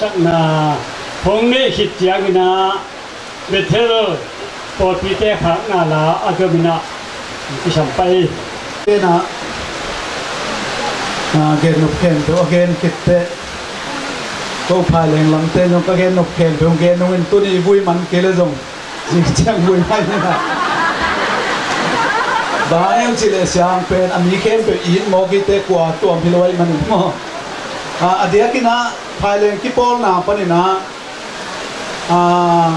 sắc na phong ne hit yang na betel po pite khang na la agamina isam pai na gen nuk ken to gen kitte ko phaleng lam te no ka gen nuk ken to gen no in tu ni vui man ke le jong jing chang vui mai na ba em chỉ le sang pen ami ken pe in mo ki te kwa tuam philoi man mo adia kina phaleng ki pol na panina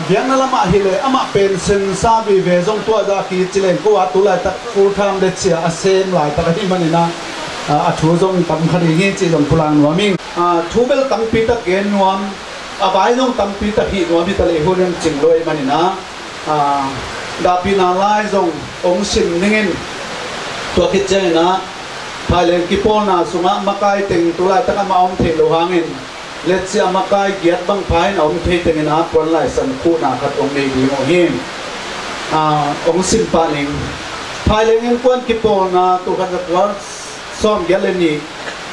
biang na lama hile ama pension sa bi ve jong to da ki chilen ko wa tu la ta full time le chia asem lai ta hi manina a thu jong tam khari ngi chi jong pulang nuaming thu bel tam pi ta gen nuam a bai jong tam pi ta hi nuam ta le horen ching loi manina da pi na lai jong ong sim ningin to ki chena phaleng ki pol na sunga makai teng tu la ta ma ong the lo hangin let's see amakai giat bang phai na ong thei teng na pon lai san khu na khat ong nei di mo him ong sim pa ning phai leng en pon ki pol na tu khat war som geleni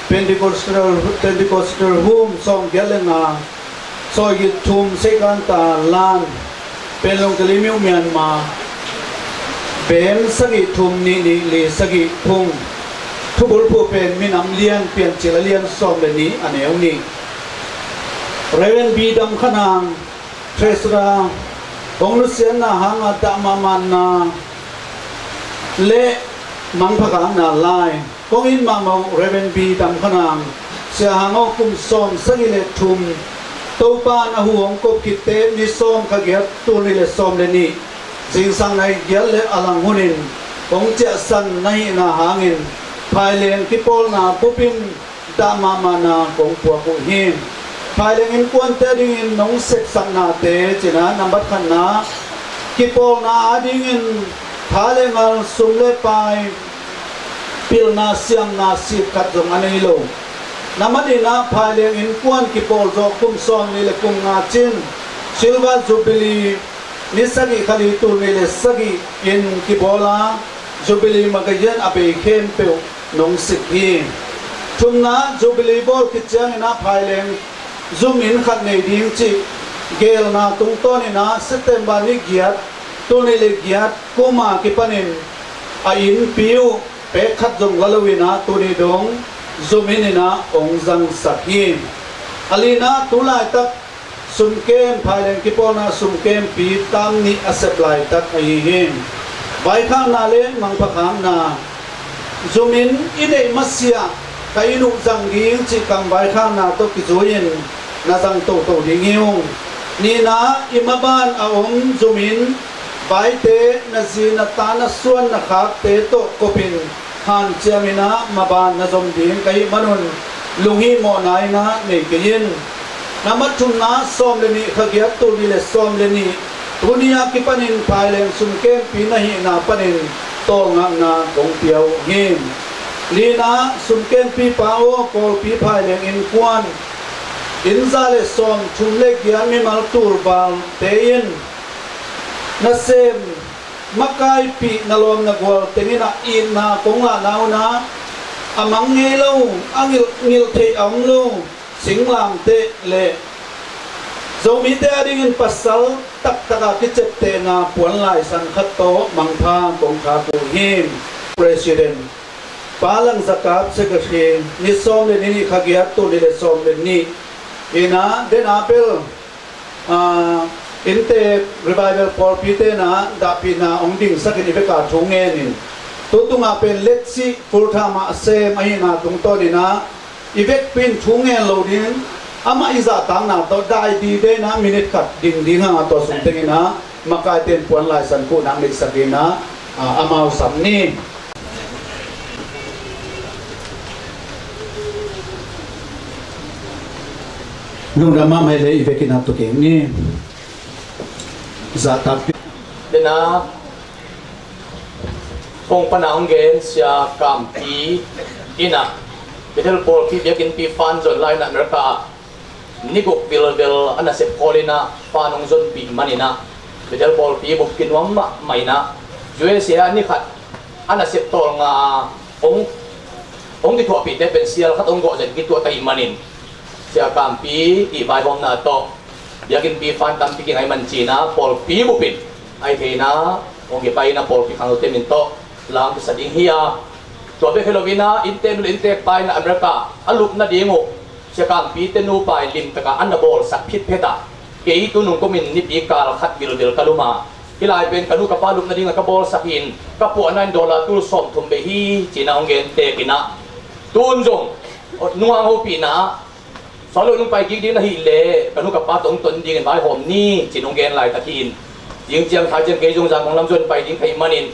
pentecostal home som gelena so gi thum second ta lan pelong kelimiu myanmar ben sagi thum ni ni le sagi thum thubul pu pen minam lian pian chilalian som le ni aneu ni Reven bidam khanang tresra onglusian na hanga damaman na le mangphakang na lai kongin mamau reven bidam khanang sia hango kum som sagile thum topa na huong ko kitte ni som khagiat tu ni le som le ni sing sang nai gyal le alang hunin ong cha san nai na hangin phailen kipol na pupin damamana kong pu ko hin Phaileng in kuan te ding in nong sek sang na te china number khan na kipol na ading in phaileng al sumle pai pil na siam na sip khat jong anei lo namadi na phaileng in kuan kipol zo kum som ni le kum nga chin silva jubilee ni sagi khali tu ni le sagi in kipola jubilee magayan abe khem pe nong sik hi thumna jubilee bol kichang na phaileng zoom in khat nei ding chi gel na tung to ni na september ni giat to ni le giat kuma ki panin a in piu pe khat jong lalawina to ni dong zoom in na ong jang sakhin alina tulai tak sum kem phailen ki pona sum kem pi tam ni aseplai tak ai hin bai khang na le mang phakham na zoom in ine masia kainu jang ging chi kam bai khang na to ki join na jang to ding hiung ni na imaban a zumin bai te na zina ta na suan na khak te to kopin han chamina maban na zom ding kai manun lungi mo nai na nei kein namat thum na som le ni khagiat tu ni le som le ni dunia ki panin phaileng sum kem pi na hi na panin to ngam na kong piao hin lina sum kem pi pao kol pi phaileng in kwan inzale som thumle gyami mal turbal tein na sem makai pi nalom na gwal tenina in na konga nau na amang ngelo angil ngil the ang lo singlang te le zomi te ading pasal tak taka kichet te na puan lai san khato mangpha kong kha pu him president palang zakat secretary ni som le ni khagiat tu le som le ni ina den apel inte revival for pite na dapi na ongding sakin ibeka thungen tutunga pen letsi furthama se mahina tungto dina ivek pin thungen lo din ama iza tang na to dai di de na minute kat ding ding ha to sum tengina maka ten puan lai san ku nang lik sakina amau samni nung rama mai le ivekina to ke ni zata dena kung panahon gen siya kampi ina bidel por ki biakin pi fan zon lai na Amerika nigok bil ana se polina panong zon pi manina bidel por pi buk kinwam ma maina jue siya ni khat ana se tol nga ong ki thua pi te pensial khat ong go zen ki tua tai manin siya kampi i bai bom na to biakin pi fan tam pi kingai man china por pi bupin ai theina ong ki pai na por pi khang te min to lang sa ding hiya to be helovina inte pai na Amerika alup na dingo siya kang pitenu pai lim taka anabol sa phit pheta ke itu nung komin ni pikal khat bil kaluma hilai pen kanu ka palup na dinga ka bol sa hin ka pu $9 tul som thum be hi china ongen te kina tun jong nuang ho pina solo nung pai ki ding na hi le kanu ka pa tong ton ding bai hom ni chin ongen lai takin jing jiang thai chen ke jong jang ong lam jon pai ding khai manin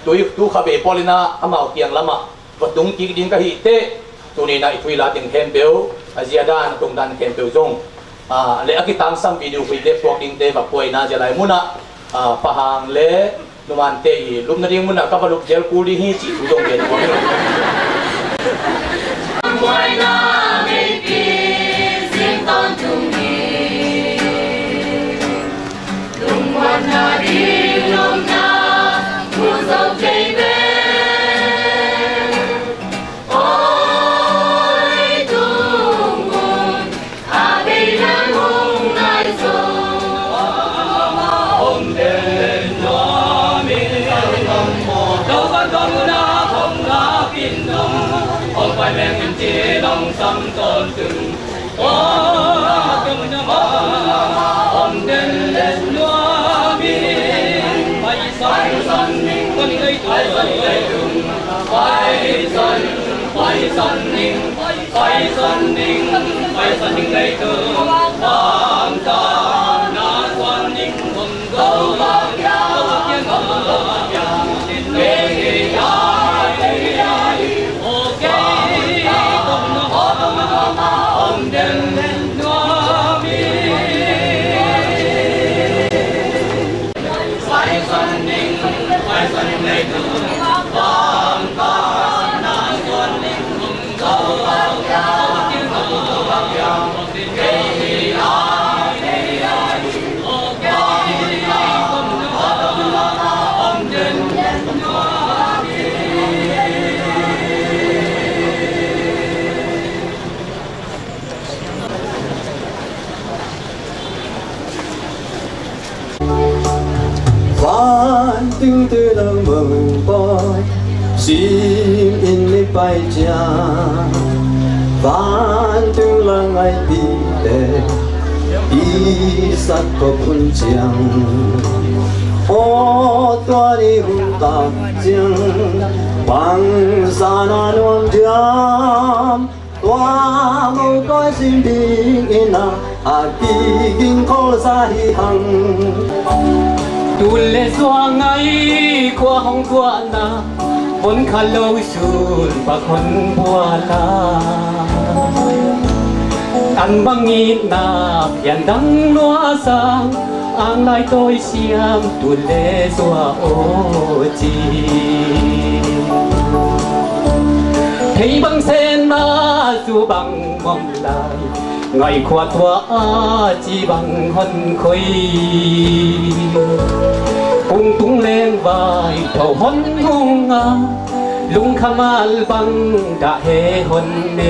tu khabe polina amau tiang lama watung ki ding ka hi te tuni na itui la ting hembeu aziadan tung dan hembeu jong le akitang sam video wi de pok ding te ba poi na jalai muna pahang le numan te i lum na ding muna ka baluk jel ku di hi chi tu dong gen ko moi na me pi sing ton tung ni lum wan na di lum na so baby ôi tung a bay lang hong nai so hong den no mi hong mo đâu có con na hong na pin dong hong pai meng chi dong sam ton từng tung na hong den no mi pai san con gây phải dần gây đừng phải dần ninh gây đừng hoàng ta na quan ninh hùng câu tiếng nghe ok ông đêm noa mi phải dần ninh gây đừng hoàng ta na quan ninh hùng câu tiếng Vạn tiếng tư đang mừng bói sim in mi bay cha vạn tiếng là ngày đi để đi sát có phun chiang ô toa đi hùng ta chiang bằng sa na nuông jam toa mong coi xin đi ina đi kinh khổ sa hi hằng tu lệ xoa ngay qua hong qua na vốn khá lâu xuân và con bùa la ăn băng nhị na hiện đắng loa sang ang lại tôi xiêm tu lệ xoa ô chi thấy băng sen na dù bằng mong lại ngày qua tua chỉ bằng hân khơi cùng tung lên วายเท่าหนงงาลุงขมาลบังดะเฮหนเน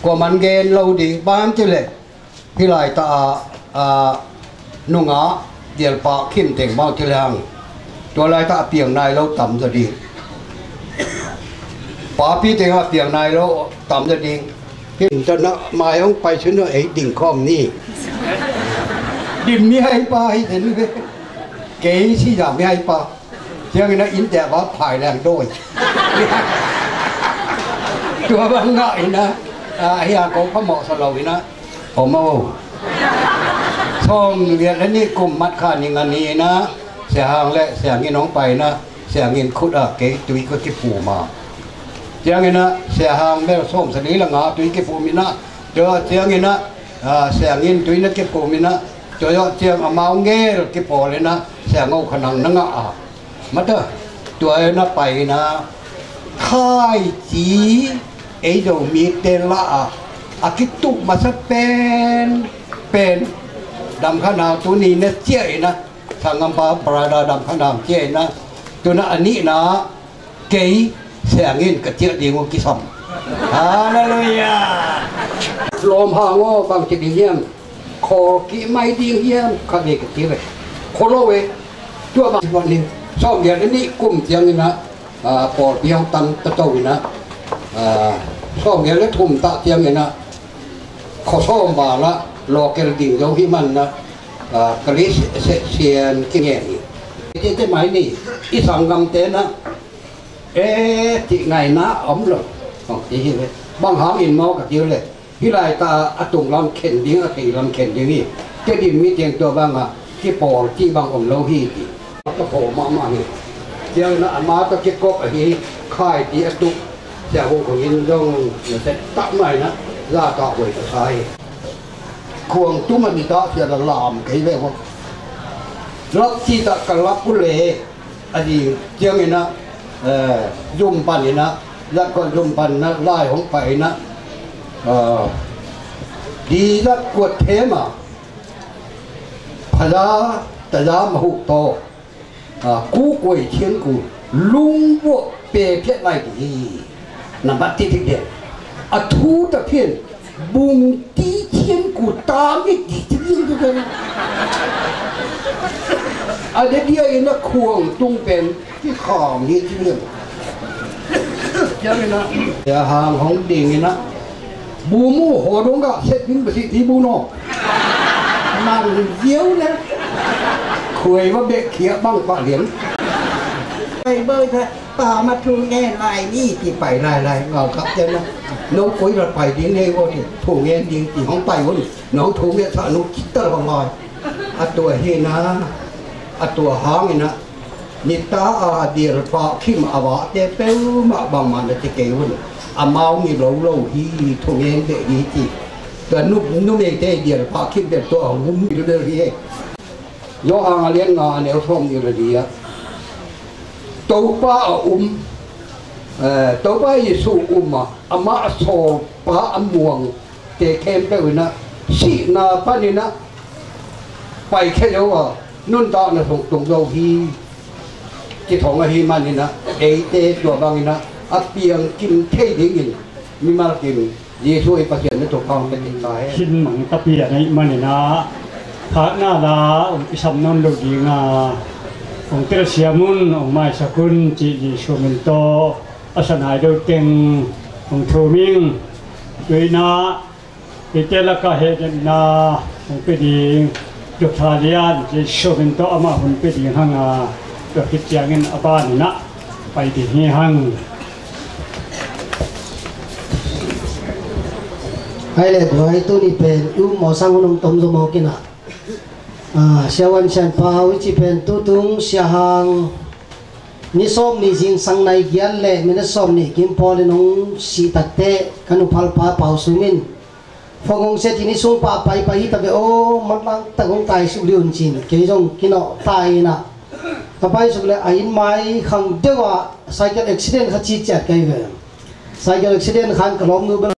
กว่ามันเกณฑ์เราดีบ้านที่เลยพี่ลายตานุ่งเดียลปะขิมเต่งบ้างที่แรงตัวลายตาเปียงนายเราต่ำจะดีป่าพี่เต่งเปียงนายเราต่ำจะดีพี่จะนักมาห้องไปชิ้นไอ้ดิ่งข้อมนี่ดิ่มไม่ให้ป้าให้เห็นเลยเก๋ที่อยากไม่ให้ป้าเชื่อกันนะอินแต่ว่าถ่ายแรงด้วยตัวบางง่ายนะไอ้ยาของพระเหมาะสลอยนะผมเอาช่องเรียนแล้วนี่กลุ่มมัดขานี่งานนี้นะเสียหางและเสียเงินน้องไปนะเสียเงินคุดเก๋ตุยก็ที่ปูมาเสียเงินนะเสียหางแม่ส้มสลีละงาตุยกี่ปูมินะเจอเสียเงินนะเสียเงินตุยนักกี่ปูมินะเจอเสียงอามาเงยกี่ปูเลยนะเสียงเอาขนังนั่งมาเถอะตัวนั้นไปนะค่ายจีไอ้เจ้ามีเตล่าอากิตุมาสักเป็นดำขนาดตัวนี้เนี่ยเจ๊นะทางกำปาปราดาดำขนาดเจ๊นะตัวนั้นอันนี้นะเก๋เสียงเงินกับเจ๊ดีงกิสัมฮาเลลูยาลมหางว่าบางจิตเยี่ยมขอกิไม่ดีเยี่ยมข้าเด็กกับเจ๊เลยโคโลเวตัวบางวันนี้ชอบอย่างนี้กลุ่มเสียงนี่นะปอดเพียงตันตะโตนะชอบอย่างนี้ทุ่มตะเสียงนี่นะเขาชอบบาละรอเกลดิ่งเขาที่มันนะกริสเซียนกิเงี้ยนี่ที่หมายนี่อีสังกัมเตนะที่ไงนะอ๋อมหรอกที่เห็นเลยบางหางอินมอกับเยอะเลยที่ไรตาตุงลำเข็นดิ้งตีลำเข็นอย่างนี้จะดินมีเตียงตัวบ้างที่ปอที่บางองค์เราฮีตีก็โผล่มาเนี่ยเดี๋ยวนะมาตะเกียกบไอ้ค่ายตีตุกแต่พวกคนนี้ต้องเสร็จตั้งใหม่นะลาต่อไว้กับใครควงตุ้มันนี่ต่อเสียละลามไอ้เรื่องว่ารักที่ตะกันรับกุเลอันนี้เจ้าเนี่ยนะยุ่มปันนี่นะแล้วก็ยุ่มปันนะไล่ของไปนะดีแล้วกวดเทมาพลาแต่ยามหุโตกูกวยเชียงกูลุงวัวเปย์เพี้ยนไรดีนั่นบัดที่ที่เดียวทูตะเพี้ยนบุงตีเชียงกูตามไม่ดีที่ยิ่งดูกันเดี๋ยวอินะควงตุ้งเป็นที่ข่าวนี้ที่เรื่องยังไงนะอย่าห่างของดิ่งนะบูมูหัวดงก็เช็ดนิ้วไปสิที่บูโน่นั่งเยี่ยวนะคุยว่าเด็กเขียบ้างปะเหรียญไปเบยเถอะต่อมาทูแง่ลายนี่ที่ไปลายเอาครับเจ้านะน้องคุยเราไปดิ้งเงี้ยวนี่ถูกแง่ดิ้งที่ห้องไปวันน้องถูกแง่สนุกคิดตลอดเลยตัวเฮนะตัวหางนี่นะนิตาเดียร์ปะขิมอวะเจเป้มาบางมันจะเกี่ยวนี่อามามีเราฮีถูกแง่เด็กนี้จีแต่นุ่มเองเดียร์ปะขิมเป็นตัวของนุ่มอยู่เรื่อยๆย้อนเลี้ยงงานเนี่ยท่อมอยู่เลยดีอะตัวป้าตัวป้ายิสูอามาโซป้าอันม่วงเตะเข้มไปเลยนะสีนาป้านี่นะไปแค่เดียวนุ่นตอนน่ะตรงเราฮีที่ท้องฮีมันนี่นะเตะตัวบางนี่นะเปียงกินเท่ดิ้งมีมากินเยซูไอ้ประเสริฐนี่ถูกต้องเป็นยังไงคิดเหมือนตะเปียในมันนี่นะพระนาลาอิสามนนดูดีงาองค์เตระเสียมุนองค์ไม้สกุลจีจีชมินโตอาสนายดูเก่งองค์ทูมิงด้วยนะอิเตละก็เฮดนาองค์เป็ดีจุดทาเลียนจีชมินโตอามาหุ่นเป็ดีหังตัวคิดเจียงเงินอาบ้านนะไปดีนี่หังให้เล็กน้อยตัวนี้เป็นอุ้มหมอสังวนมต้มสมอกินะเสียวันเชนพาวิจิเป็นตุตุงเสียหางนิสมนิจิงสังในเกียนเล่มินสมนิกิมพอลนงสีตัดเตะกันุพัลปาเป่าสุมินฟงงเสตินิสุงปาไปฮิตะเบโอมันลังตะกงตายสุริยุนจินเกยจงกินอตายนะต่อไปสุดเลยอินไม้ขังเดียวว่าไซเคิลอุบิเหตุขัดจีเจ็ดกันเลยไซเคิลอุบิเหตุขันกระลมนูเบล